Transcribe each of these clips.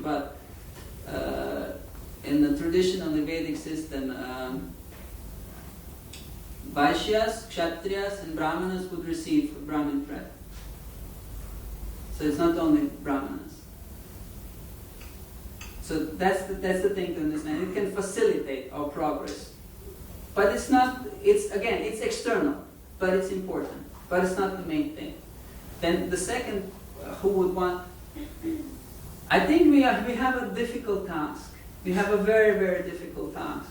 but in the traditional Vedic system, Vaishyas, Kshatriyas, and Brahmanas would receive Brahmin bread. So it's not only Brahmanas. So that's the thing to understand. It can facilitate our progress. But it's not, it's external, but it's important. But it's not the main thing. Then the second, who would want, I think we have a difficult task. We have a very, very difficult task.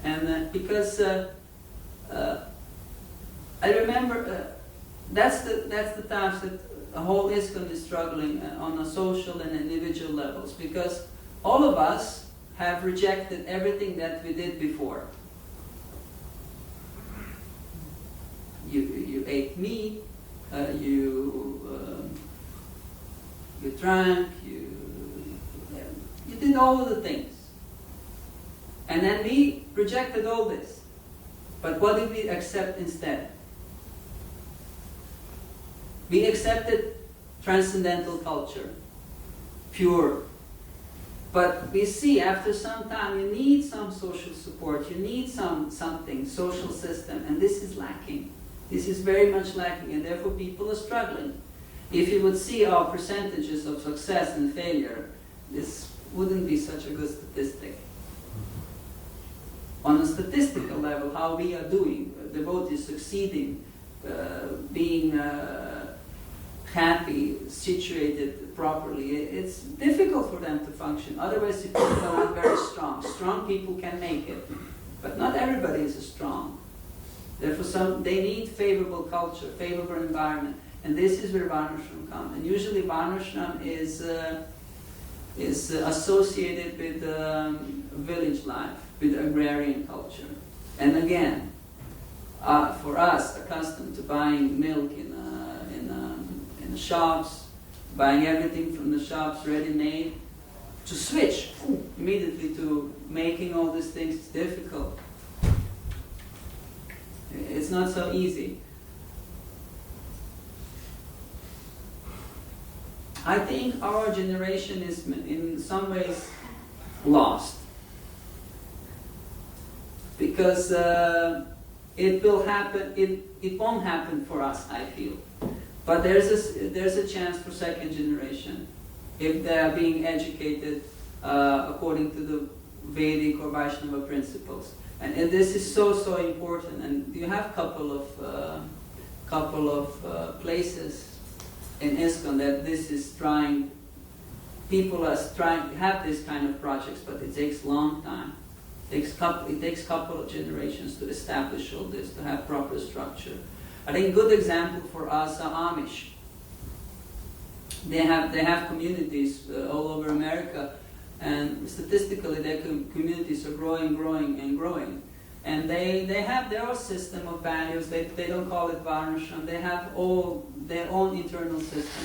And because I remember, that's the task that the whole ISKCON is struggling on a social and individual levels, because all of us have rejected everything that we did before. You ate meat, you drank, you did all of the things. And then we rejected all this. But what did we accept instead? We accepted transcendental culture, pure. But we see after some time you need some social support, you need something, social system, and this is lacking. This is very much lacking, and therefore people are struggling. If you would see our percentages of success and failure, this wouldn't be such a good statistic. On a statistical level, how we are doing, devotees succeeding, being happy, situated properly, it's difficult for them to function. Otherwise, if people are not very strong. Strong people can make it, but not everybody is strong. Therefore, they need favorable culture, favorable environment, and this is where Varnashram comes. And usually, Varnashram is associated with village life, with agrarian culture. And again, for us, accustomed to buying milk in the shops, buying everything from the shops ready-made, to switch immediately to making all these things is difficult. It's not so easy. I think our generation is in some ways lost. Because it will happen, it won't happen for us, I feel. But there's a chance for second generation if they are being educated according to the Vedic or Vaishnava principles. And this is so important. And you have couple of places in ISKCON that this is trying. People are trying to have this kind of projects, but it takes a long time. It takes a couple of generations to establish all this, to have proper structure. I think a good example for us are Amish. They have communities all over America, and statistically their communities are growing. And they have their own system of values. They don't call it Varnashram. They have all their own internal system.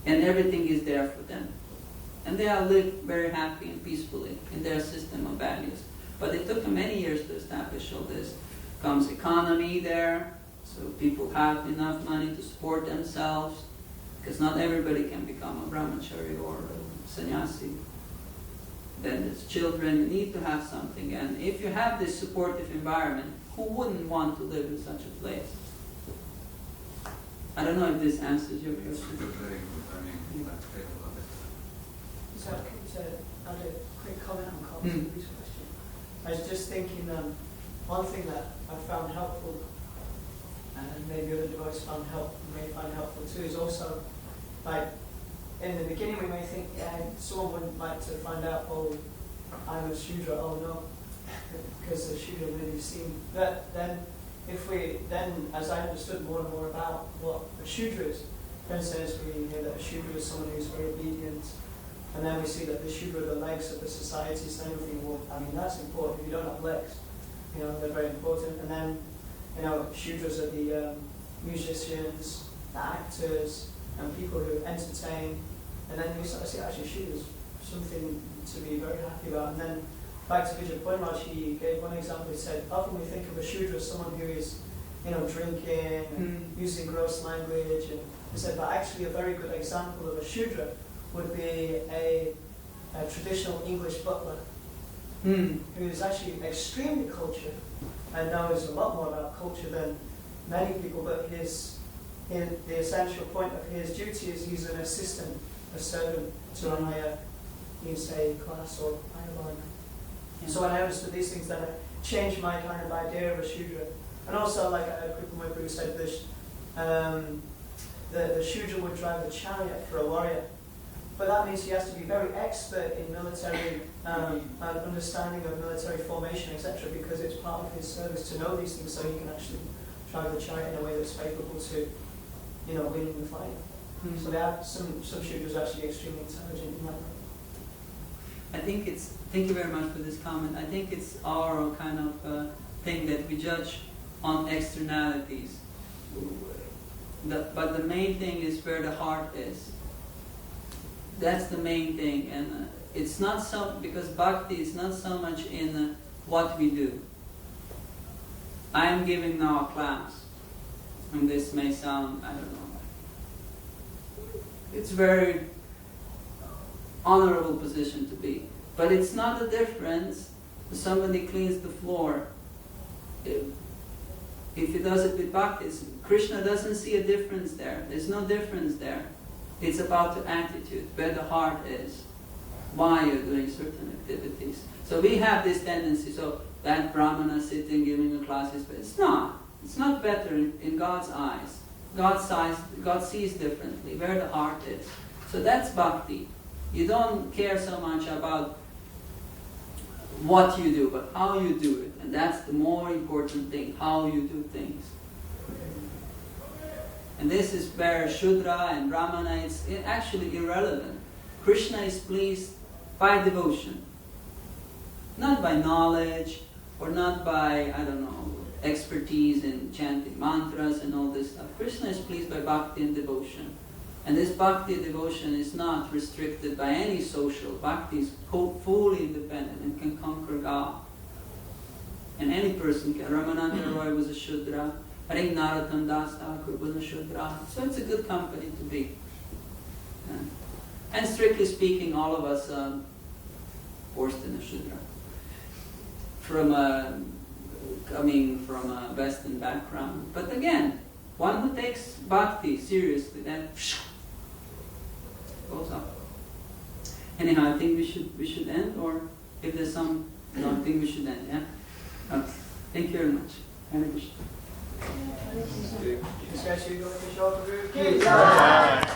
And everything is there for them. And they are live very happy and peacefully in their system of values. But it took them many years to establish all this. Comes economy there, so people have enough money to support themselves, because not everybody can become a brahmachari or a sannyasi. Then it's children, you need to have something. And if you have this supportive environment, who wouldn't want to live in such a place? I don't know if this answers your question. So I'll do a quick comment on Colton's question. I was just thinking, one thing that I found helpful, and maybe other devotees may find helpful too, is also, like, in the beginning we may think, someone wouldn't like to find out, oh, I'm a Shudra, oh no, because the Shudra really seem, but then as I understood more and more about what a Shudra is, for instance, we hear that a Shudra is someone who's very obedient, and then we see that the Shudra are the legs of the society, so then we think, well, I mean, that's important. If you don't have legs, they're very important. And then, Shudras are the musicians, the actors, and people who entertain. And then we start to see, actually, Shudras something to be very happy about. And then, back to Vijay Poinraj, he gave one example. He said, often we think of a Shudra as someone who is, drinking and using gross language. And he said, but actually a very good example of a Shudra would be a traditional English butler Hmm. who is actually extremely cultured and knows a lot more about culture than many people, but the essential point of his duty is he's an assistant, a servant to a higher, you say, class or higher line. Yeah. So when I understood these things, then it changed my kind of idea of a Shudra. And also, like Kripamoyapuru said, the Shudra would drive the chariot for a warrior. But that means he has to be very expert in military and understanding of military formation, etc., because it's part of his service to know these things, so he can actually drive the chariot in a way that's favourable to, winning the fight. Hmm. So they have some Shudras actually extremely intelligent in that way. Thank you very much for this comment. I think it's our kind of thing that we judge on externalities. But the main thing is where the heart is. That's the main thing. And it's not so, because bhakti is not so much in what we do. I am giving now a class. And this may sound, I don't know. It's very honorable position to be. But it's not a difference if somebody cleans the floor. If he does it with bhakti, Krishna doesn't see a difference there. There's no difference there. It's about the attitude, where the heart is, why you're doing certain activities. So we have this tendency, so that brahmana sitting giving a class is better. It's not. It's not better in God's eyes. God sees differently, where the heart is. So that's bhakti. You don't care so much about what you do, but how you do it. And that's the more important thing, how you do things. And this is where Shudra and Brahmana is actually irrelevant. Krishna is pleased by devotion. Not by knowledge, or not by, expertise in chanting mantras and all this stuff. Krishna is pleased by bhakti and devotion. And this bhakti and devotion is not restricted by any social. Bhakti is fully independent and can conquer God. And any person can. Ramananda Roy was a Shudra. I think Narottam Das Thakur was a Shudra. So it's a good company to be. Yeah. And strictly speaking, all of us forced in a Shudra. Coming from a Western background. But again, one who takes bhakti seriously, then goes up. Anyhow, I think we should end, or if there's some, no, I think we should end, yeah? Okay. Thank you very much. Hare Krishna. Discuss you go to the shoulder group.